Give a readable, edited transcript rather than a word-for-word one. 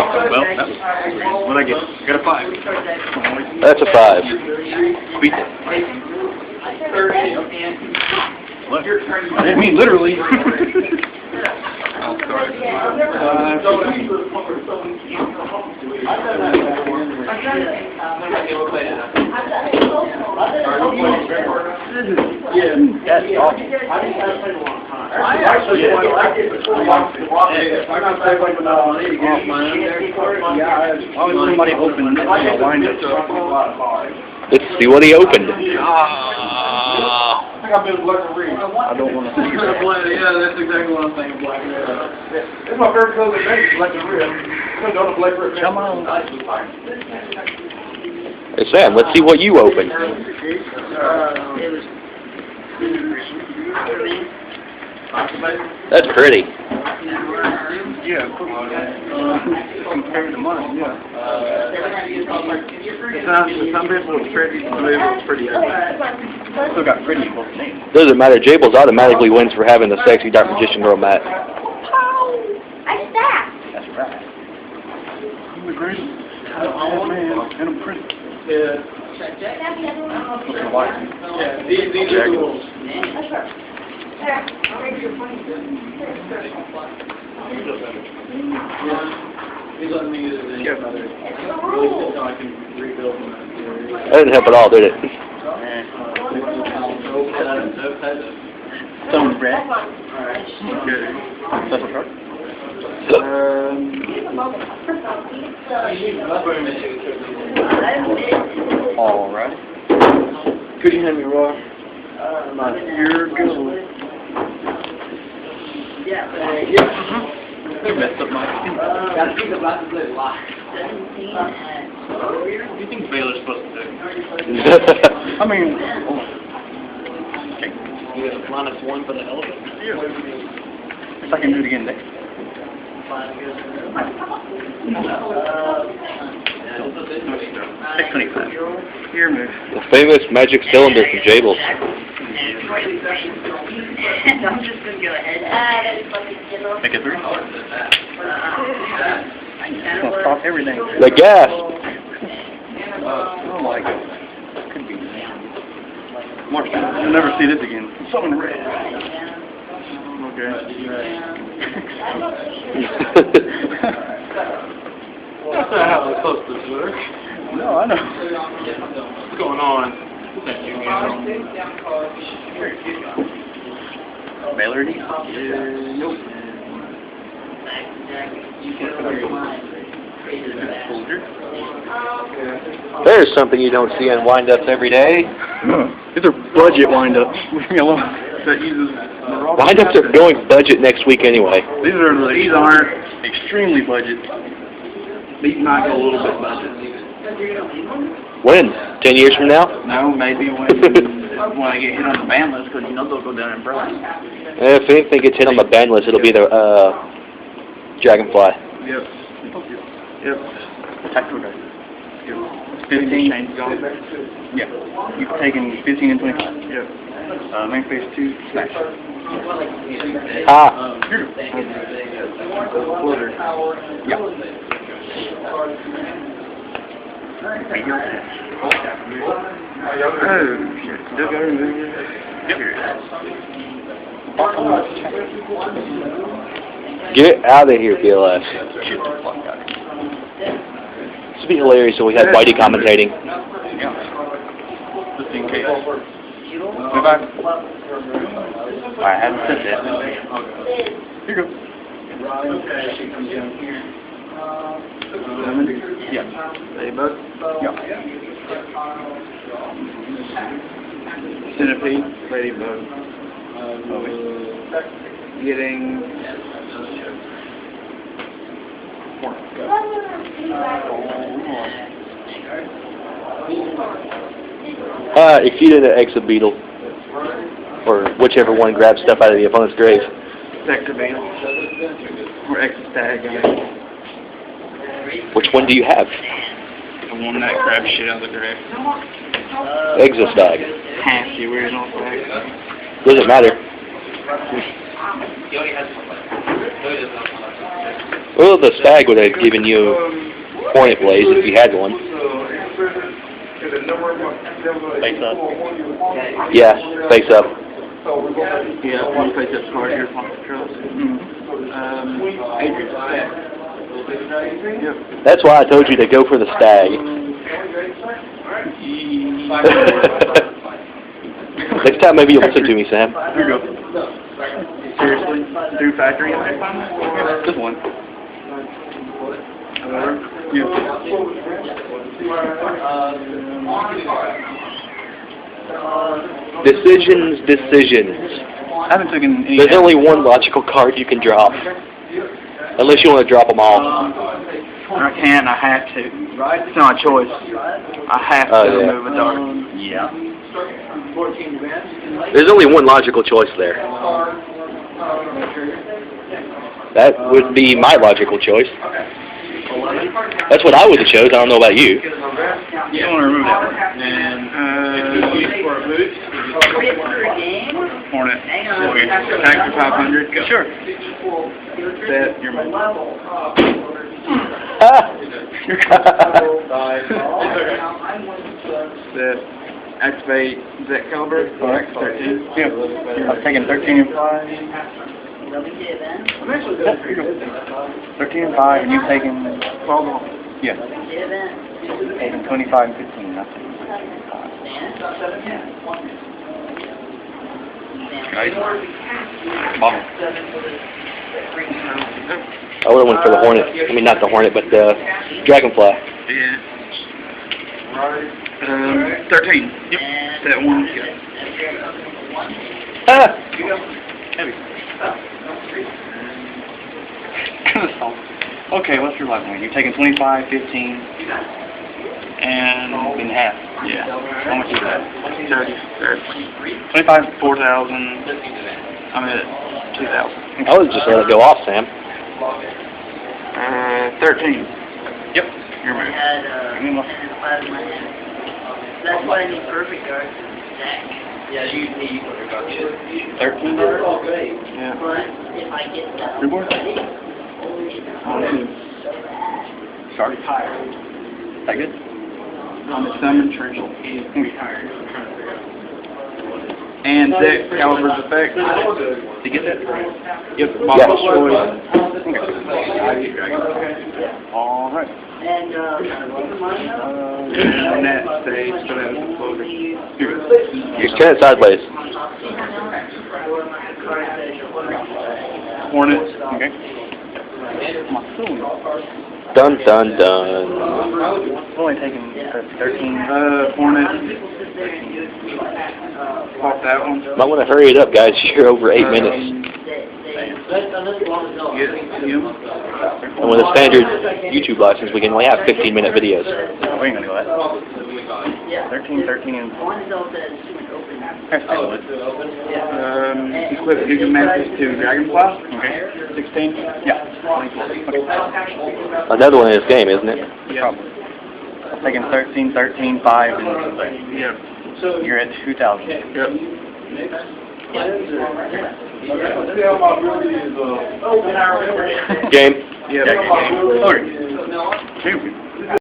Well, what'd I get? Got a 5. That's a 5. Sweet. What? I mean, literally. Oh, sorry. That's awesome. Always somebody opened it. Let's see what he opened. I don't want to see that. Yeah, that's exactly what I'm thinking. Black and red. It's my favorite color to make, black and red. Come on. Hey Sam, let's see what you opened. That's pretty. Yeah, compared to mine, yeah. Some people are pretty, pretty ugly. Still got pretty both names. Doesn't matter. Jables automatically wins for having the sexy Dark Magician girl mat. I stacked. That's right. I'm the greatest. Oh man, and I'm pretty. Yeah. What's the white? Yeah, these are the rules. That didn't help at all, did it? Some red. Good. Special card? Alright. Could you hand me raw? Here goes. You messed up my skin. What do you think Baylor's supposed to do? I mean, okay. You got a -1 for the elephant? Yeah. If I can do it again next. $6.25. Here, move. The famous magic cylinder from Jables. I'm just going to go ahead. Make it 3. I'm going to stop everything. The gas. Oh my god. Could be. Mark, you'll never see this again. Something red. Okay. That's not how it's supposed to work. No, I know. What's going on? Baylor? Nope. There's something you don't see in wind-ups every day. These are budget wind-ups. Leave me alone. Wind-ups are going budget next week anyway. These aren't extremely budget. These might go a little bit budget. When? 10 years from now? No, maybe when I get hit on the ban list, because you know they'll go down in price. If anything gets hit on the ban list, it'll be the Dragonfly. Yep. Yep. Tactical guy. 15. Yeah. You've taken 15 and 25. Yep. Main phase 2, smash. Ah. Here. Floater. Yeah. Oh, shit. Still got to remove it. Get out of here, BLS. This would be hilarious if we had Whitey commentating. Yeah. Just in case. I hadn't said that. Here you go. Yeah. Ladybug? Yeah. Centipede, ladybug. Getting... If you did an exit beetle, or whichever one grabs stuff out of the opponent's grave. Sector beetle. Or exit stag. Which one do you have? The one that grabs shit out of the grave. Exit stag. Half the original stag. Doesn't matter. Well, the stag would have given you Hornet Blaze if you had one. Face up. Yeah, face up. Yeah, one face up card here, control. Yep. That's why I told you to go for the stag. Next time maybe you'll listen to me, Sam. Here you go. Seriously? Do factory in there? Just one. Yeah. Decisions. I haven't taken any. There's only one logical card you can drop. Unless you want to drop them all. I can't, I have to. It's not a choice. I have to move a dart. Yeah. There's only one logical choice there. That would be my logical choice. That's what I would have chose. I don't know about you. You want to remove that one. And, Hornet. Okay. Attack for 500. Go. Sure. Set your move. Set. Activate Inzektor duel. 13. Yeah. I'm taking 13 and 5. Yep, here you go. 13 and 5, and you've taken 12 off. Yeah. Taking 25 and 15. That's it. Bottom. I would have went for the Hornet. I mean, not the Hornet, but the Dragonfly. Yeah. 13. Yep. Set one. Heavy. Okay, what's your life point? You're taking 25, 15, and in half. Yeah. How much is that? 30. 25, 4,000. I'm at 2,000. I would just let it go off, Sam. 13. Yep. Your move. That's why I need perfect guard. Yeah, you need 13? Yeah. But if I get that, Reward? Sorry. Is that good? On the summon Churchill. And Zek Caliber's effect. Did you get that? Yep. Yeah. Alright. and And that stays, so that was a floater. You turn it sideways. Hornet. Okay. Dun dun dun. Only taking 13. Hornet. Pop that one. Might want to hurry it up, guys. You're over 8 minutes. And with a standard YouTube license, we can only have 15-minute videos. We ain't gonna go that. 13, and... Equip Gigamantis to Dragonfly. Okay. 16? Yeah. Another one in this game, isn't it? Yeah. I'm taking 13, 5, and... Yep. You're at 2,000. Yep. Game? Yeah. Game.